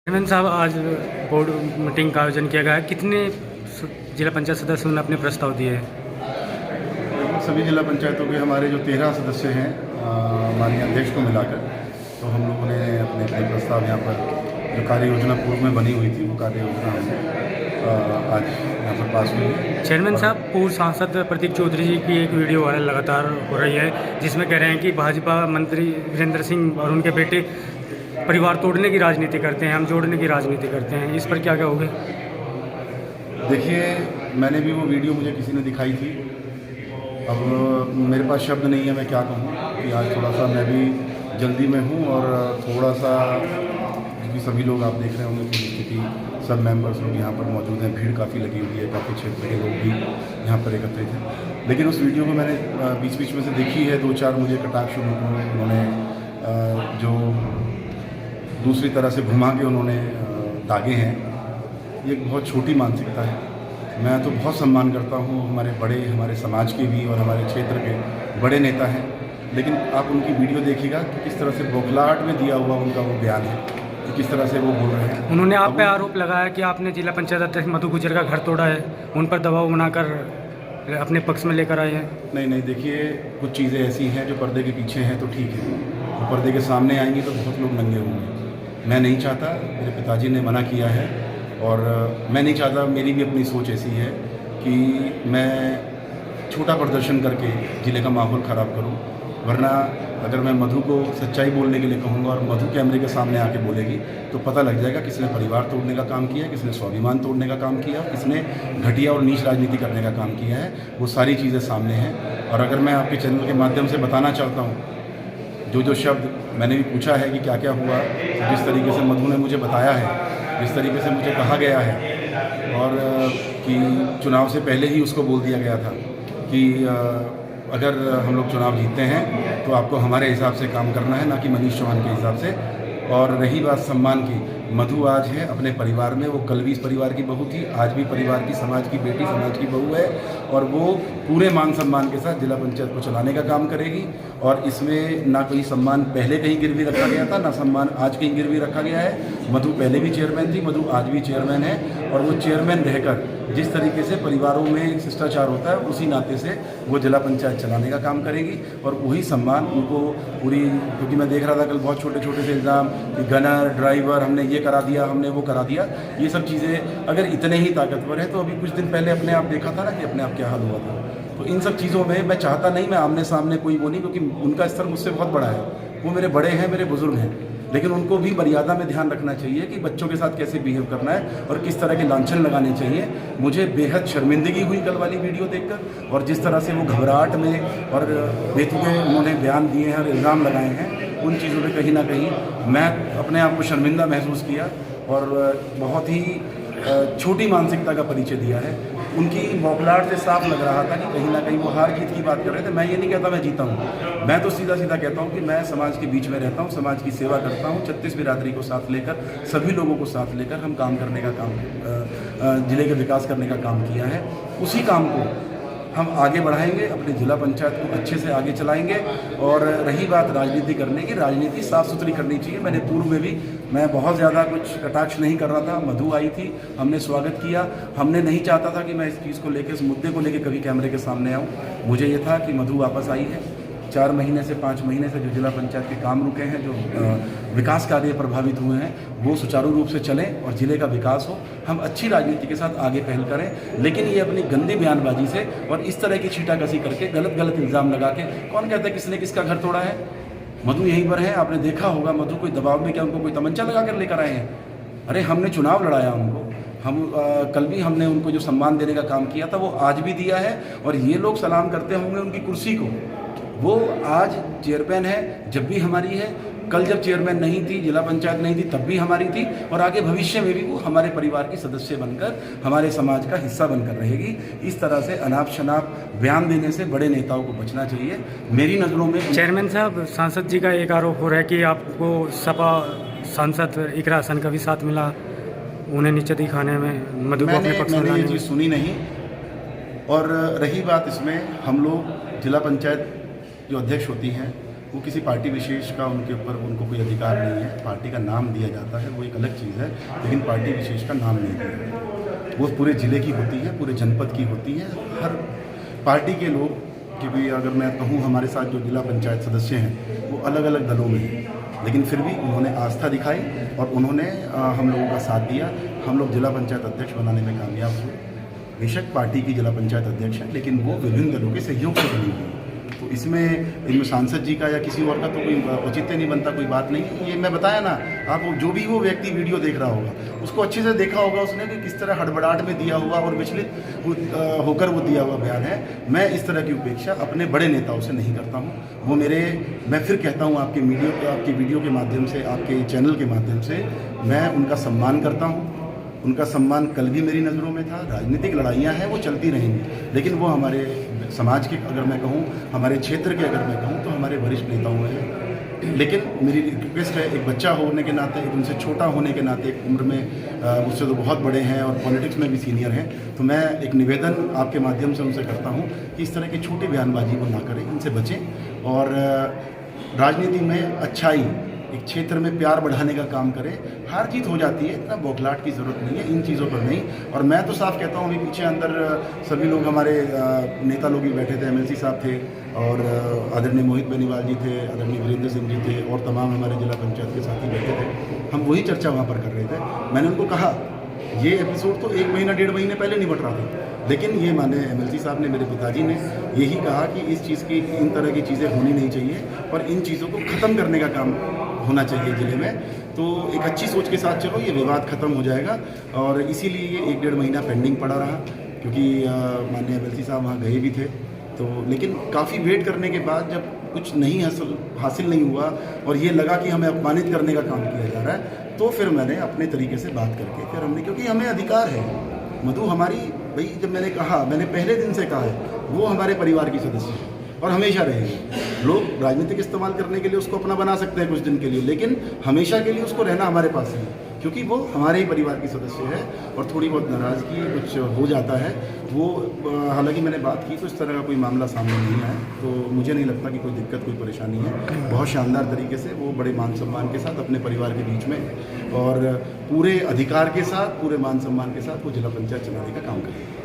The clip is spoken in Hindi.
चेयरमैन साहब, आज बोर्ड मीटिंग का आयोजन किया गया है। कितने जिला पंचायत सदस्यों ने अपने प्रस्ताव दिए हैं? सभी जिला पंचायतों के हमारे जो 13 सदस्य हैं माननीय अध्यक्ष को मिलाकर, तो हम लोगों ने अपने कई प्रस्ताव यहाँ पर जो कार्य योजना पूर्व में बनी हुई थी वो कार्य योजना हमने आज यहाँ पर पास हुई है। चेयरमैन साहब, पूर्व सांसद प्रतीक चौधरी जी की एक वीडियो वायरल लगातार हो रही है जिसमें कह रहे हैं कि भाजपा मंत्री वीरेंद्र सिंह और उनके बेटे परिवार तोड़ने की राजनीति करते हैं, हम जोड़ने की राजनीति करते हैं। इस पर क्या कहोगे? देखिए, मैंने भी वो वीडियो मुझे किसी ने दिखाई थी। अब मेरे पास शब्द नहीं है, मैं क्या कहूँ कि आज थोड़ा सा मैं भी जल्दी में हूँ और थोड़ा सा, क्योंकि सभी लोग आप देख रहे होंगे पूरी स्थिति, सब मेंबर्स लोग यहाँ पर मौजूद हैं, भीड़ काफ़ी लगी हुई है, काफ़ी क्षेत्र के लोग भी यहाँ पर एकत्रित हैं। लेकिन उस वीडियो को मैंने बीच बीच में से देखी है, 2-4 मुझे कटाक्ष उन्होंने जो दूसरी तरह से घुमा के उन्होंने दागे हैं। ये एक बहुत छोटी मानसिकता है। मैं तो बहुत सम्मान करता हूँ हमारे समाज के भी और हमारे क्षेत्र के बड़े नेता हैं, लेकिन आप उनकी वीडियो देखिएगा कि किस तरह से बौखलाहट में दिया हुआ उनका वो बयान है कि किस तरह से वो बोल रहे हैं। उन्होंने आप पे आरोप लगाया कि आपने जिला पंचायत अध्यक्ष मधु गुजर का घर तोड़ा है, उन पर दबाव बनाकर अपने पक्ष में लेकर आए हैं। नहीं, देखिए, कुछ चीज़ें ऐसी हैं जो पर्दे के पीछे हैं तो ठीक है, तो पर्दे के सामने आएंगी तो बहुत लोग नंगे होंगे। मैं नहीं चाहता, मेरे पिताजी ने मना किया है और मैं नहीं चाहता, मेरी भी अपनी सोच ऐसी है कि मैं छोटा प्रदर्शन करके ज़िले का माहौल ख़राब करूं। वरना अगर मैं मधु को सच्चाई बोलने के लिए कहूँगा और मधु कैमरे के सामने आके बोलेगी तो पता लग जाएगा किसने परिवार तोड़ने का काम किया, किसने स्वाभिमान तोड़ने का काम किया, किसने घटिया और नीच राजनीति करने का काम किया है। वो सारी चीज़ें सामने हैं। और अगर मैं आपके चैनल के माध्यम से बताना चाहता हूँ, जो शब्द मैंने भी पूछा है कि क्या क्या हुआ, तो जिस तरीके से मधु ने मुझे बताया है, जिस तरीके से मुझे कहा गया है और कि चुनाव से पहले ही उसको बोल दिया गया था कि अगर हम लोग चुनाव जीतते हैं तो आपको हमारे हिसाब से काम करना है, ना कि मनीष चौहान के हिसाब से। और रही बात सम्मान की, मधु आज है अपने परिवार में, वो कल भी इस परिवार की बहू थी, आज भी परिवार की, समाज की बेटी, समाज की बहू है और वो पूरे मान सम्मान के साथ जिला पंचायत को चलाने का काम करेगी। और इसमें ना कोई सम्मान पहले कहीं गिरवी रखा गया था, ना सम्मान आज कहीं गिरवी रखा गया है। मधु पहले भी चेयरमैन थी, मधु आज भी चेयरमैन है और वो चेयरमैन रहकर जिस तरीके से परिवारों में शिष्टाचार होता है उसी नाते से वो जिला पंचायत चलाने का काम करेगी और वही सम्मान उनको पूरी, क्योंकि मैं देख रहा था कल बहुत छोटे छोटे से इल्ज़ाम कि गनर, ड्राइवर, हमने ये करा दिया, हमने वो करा दिया। ये सब चीज़ें अगर इतने ही ताकतवर हैं तो अभी कुछ दिन पहले अपने आप देखा था ना कि अपने आप क्या हाल हुआ था। तो इन सब चीज़ों में मैं चाहता नहीं, मैं आमने सामने कोई वो नहीं, क्योंकि उनका स्तर मुझसे बहुत बड़ा है, वो मेरे बड़े हैं, मेरे बुजुर्ग हैं, लेकिन उनको भी मर्यादा में ध्यान रखना चाहिए कि बच्चों के साथ कैसे बिहेव करना है और किस तरह के लांछन लगाने चाहिए। मुझे बेहद शर्मिंदगी हुई कल वाली वीडियो देखकर, और जिस तरह से वो घबराहट में और बेतुके उन्होंने बयान दिए हैं और इल्ज़ाम लगाए हैं, उन चीज़ों में कहीं ना कहीं मैं अपने आप को शर्मिंदा महसूस किया और बहुत ही छोटी मानसिकता का परिचय दिया है। उनकी बौखलाहट से साफ लग रहा था कि कहीं ना कहीं वो हार जीत की बात कर रहे थे। मैं ये नहीं कहता मैं जीता हूँ, मैं तो सीधा सीधा कहता हूँ कि मैं समाज के बीच में रहता हूँ, समाज की सेवा करता हूँ, 36 बिरादरी को साथ लेकर, सभी लोगों को साथ लेकर हम काम करने का काम, जिले के विकास करने का काम किया है। उसी काम को हम आगे बढ़ाएंगे, अपने जिला पंचायत को अच्छे से आगे चलाएंगे। और रही बात राजनीति करने की, राजनीति साफ़ सुथरी करनी चाहिए। मैंने पूर्व में भी मैं बहुत ज़्यादा कुछ कटाक्ष नहीं कर रहा था। मधु आई थी, हमने स्वागत किया, हमने नहीं चाहता था कि मैं इस चीज़ को लेकर, इस मुद्दे को लेकर कभी कैमरे के सामने आऊँ। मुझे ये था कि मधु वापस आई है। 4 महीने से 5 महीने से जो जिला पंचायत के काम रुके हैं, जो विकास कार्य प्रभावित हुए हैं, वो सुचारू रूप से चलें और ज़िले का विकास हो। हम अच्छी राजनीति के साथ आगे पहल करें, लेकिन ये अपनी गंदी बयानबाजी से और इस तरह की छीटाकसी करके, गलत इल्ज़ाम लगा के, कौन कहता है किसने किसका घर तोड़ा है? मधु यहीं पर है, आपने देखा होगा। मधु कोई दबाव में क्या उनको कोई तमंचा लगा कर लेकर आए हैं? अरे हमने चुनाव लड़ाया उनको, हम कल भी हमने उनको जो सम्मान देने का काम किया था वो आज भी दिया है। और ये लोग सलाम करते होंगे उनकी कुर्सी को, वो आज चेयरमैन है, जब भी हमारी है, कल जब चेयरमैन नहीं थी, जिला पंचायत नहीं थी, तब भी हमारी थी, और आगे भविष्य में भी वो हमारे परिवार की सदस्य बनकर, हमारे समाज का हिस्सा बनकर रहेगी। इस तरह से अनाप शनाप बयान देने से बड़े नेताओं को बचना चाहिए मेरी नज़रों में। चेयरमैन साहब, सांसद जी का एक आरोप हो रहा है कि आपको सपा सांसद इकरा हसन का भी साथ मिला, उन्हें नीचे दिखाने में, मधु को अपने पक्ष में मैंने ये चीज़ सुनी नहीं। और रही बात इसमें, हम लोग जिला पंचायत जो अध्यक्ष होती हैं वो किसी पार्टी विशेष का उनके ऊपर उनको कोई अधिकार नहीं है। पार्टी का नाम दिया जाता है वो एक अलग चीज़ है, लेकिन पार्टी विशेष का नाम नहीं दिया जाता। वो पूरे ज़िले की होती है, पूरे जनपद की होती है। हर पार्टी के लोग कि भी अगर मैं कहूँ हमारे साथ जो जिला पंचायत सदस्य हैं वो अलग अलग दलों में हैं, लेकिन फिर भी उन्होंने आस्था दिखाई और उन्होंने हम लोगों का साथ दिया। हम लोग जिला पंचायत अध्यक्ष बनाने में कामयाब हुए। बेशक पार्टी की जिला पंचायत अध्यक्ष है, लेकिन वो विभिन्न दलों के सहयोग से बनी हुई। तो इनमें सांसद जी का या किसी और का तो कोई औचित्य नहीं बनता, कोई बात नहीं। ये मैं बताया ना, आप जो भी वो व्यक्ति वीडियो देख रहा होगा उसको अच्छे से देखा होगा उसने कि किस तरह हड़बड़ाहट में दिया हुआ और विचलित होकर वो दिया हुआ बयान है। मैं इस तरह की उपेक्षा अपने बड़े नेताओं से नहीं करता हूँ। मैं फिर कहता हूँ आपकी वीडियो के माध्यम से, आपके चैनल के माध्यम से मैं उनका सम्मान करता हूँ। उनका सम्मान कल भी मेरी नज़रों में था। राजनीतिक लड़ाइयाँ हैं वो चलती रहेंगी, लेकिन वो हमारे समाज के, अगर मैं कहूँ हमारे क्षेत्र के, अगर मैं कहूँ तो हमारे वरिष्ठ नेताओं हैं। लेकिन मेरी रिक्वेस्ट है, एक बच्चा होने के नाते, एक उनसे छोटा होने के नाते, एक उम्र में मुझसे तो बहुत बड़े हैं और पॉलिटिक्स में भी सीनियर हैं, तो मैं एक निवेदन आपके माध्यम से उनसे करता हूँ कि इस तरह की छोटी बयानबाजी को ना करें, इनसे बचें और राजनीति में अच्छाई, एक क्षेत्र में प्यार बढ़ाने का काम करें। हार जीत हो जाती है, इतना बौखलाहट की ज़रूरत नहीं है, इन चीज़ों पर नहीं। और मैं तो साफ कहता हूँ, अभी पीछे अंदर सभी लोग हमारे नेता लोग भी बैठे थे, एमएलसी साहब थे और आदरणीय मोहित बेनीवाल जी थे, आदरणीय वीरेंद्र सिंह जी थे और तमाम हमारे जिला पंचायत के साथी बैठे थे। हम वही चर्चा वहाँ पर कर रहे थे। मैंने उनको कहा ये एपिसोड तो 1 महीना 1.5 महीने पहले निपट रहा था, लेकिन ये माने एमएलसी साहब ने, मेरे पिताजी ने यही कहा कि इस चीज़ की, इन तरह की चीज़ें होनी नहीं चाहिए और इन चीज़ों को ख़त्म करने का काम होना चाहिए ज़िले में। तो एक अच्छी सोच के साथ चलो, ये विवाद ख़त्म हो जाएगा। और इसीलिए ये 1-1.5 महीना पेंडिंग पड़ा रहा, क्योंकि माननीय एमएलसी साहब वहाँ गए भी थे। तो लेकिन काफ़ी वेट करने के बाद जब कुछ नहीं हासिल नहीं हुआ और ये लगा कि हमें अपमानित करने का काम किया जा रहा है, तो फिर मैंने अपने तरीके से बात करके फिर हमने, क्योंकि हमें अधिकार है मधु, हमारी भाई, जब मैंने कहा, मैंने पहले दिन से कहा है, वो हमारे परिवार की सदस्य है और हमेशा रहेगी। लोग राजनीतिक इस्तेमाल करने के लिए उसको अपना बना सकते हैं कुछ दिन के लिए, लेकिन हमेशा के लिए उसको रहना हमारे पास है, क्योंकि वो हमारे ही परिवार की सदस्य है। और थोड़ी बहुत नाराज़गी कुछ हो जाता है वो, हालांकि मैंने बात की तो इस तरह का कोई मामला सामने नहीं आया, तो मुझे नहीं लगता कि कोई दिक्कत, कोई परेशानी है। बहुत शानदार तरीके से वो बड़े मान सम्मान के साथ अपने परिवार के बीच में और पूरे अधिकार के साथ, पूरे मान सम्मान के साथ वो जिला पंचायत चलाने का काम करेंगे।